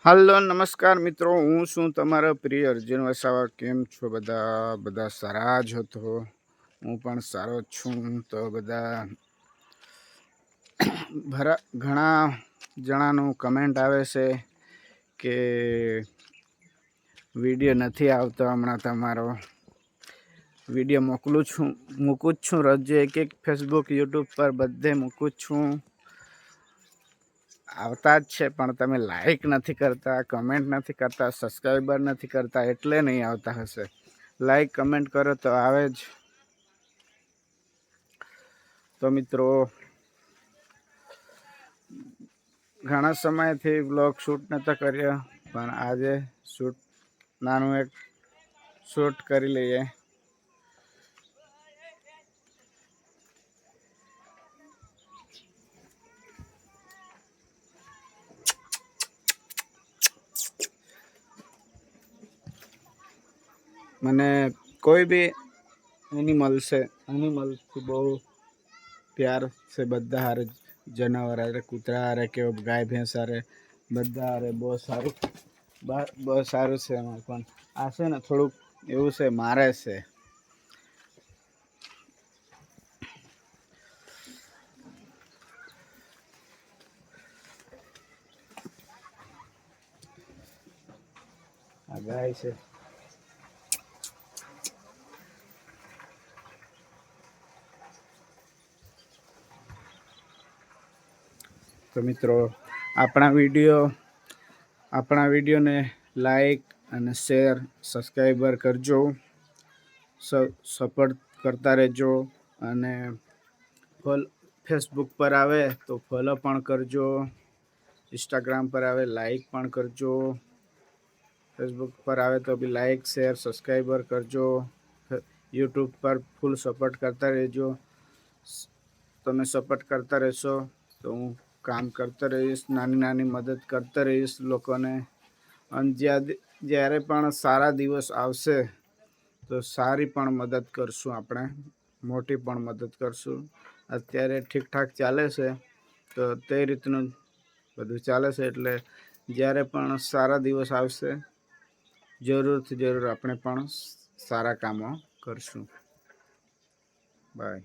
Hello नमस्कार मित्रों, हूँ शू तमारा प्रिय अर्जुन वसावा। केम छो बधा? बधा सारा ज हो तो हूँ पण सारो छूं। तो बधा घणा जणाનું कमेंट आवे छे के विडियो नहीं आवतो। हमणां तमारो विडियो मूकूं ज छूं रोज एक फेसबुक यूट्यूब पर बधे मूकूं छूं। आवता ज छे पण तमे लाइक नहीं करता, कमेंट नहीं करता, सब्सक्राइबर नहीं करता, एटले नहीं आवता हशे। लाइक कमेंट करो तो आवे ज। तो मित्रों, घणा समय थी ब्लॉग शूट नता कर्या, पण आजे शूट नानुं एक शूट करी लईए। मने कोई भी एनिमल से बहुत प्यार से बधा हारे, जनावर हारे, कूतरा हारे के गाय भैंस हारे बधा हारे बहुत सारू से। पण आ छे ने थोड़ुंक एवुं छे, मारे छे। आ गाय छे। तो मित्रों, अपना विडियो ने लाइक अने शेर सब्सक्राइबर करजो, सपोर्ट करता रहो। अने फेसबुक पर आवे तो फॉलो पण करजो, इंस्टाग्राम पर आवे लाइक पण करजो, फेसबुक पर आवे तो भी लाइक शेर सब्सक्राइबर करजो, यूट्यूब पर फूल सपोर्ट करता रहो। तमे सपोर्ट करता रहेशो तो हूँ काम करता रहीश, नानी नानी मदद करता रहीश लोकोने। अने ज्यारे पण सारा दिवस आवशे तो सारी पण मदद करशुं, आपणे मोटी पण मदद करशुं। अत्यारे ठीक ठाक चाले छे तो ते रीतनुं बधुं चाले छे। एटले ज्यारे पण सारा दिवस आवशे जरूर थी जरूर आपणे पण सारा कामो करशुं। बाय।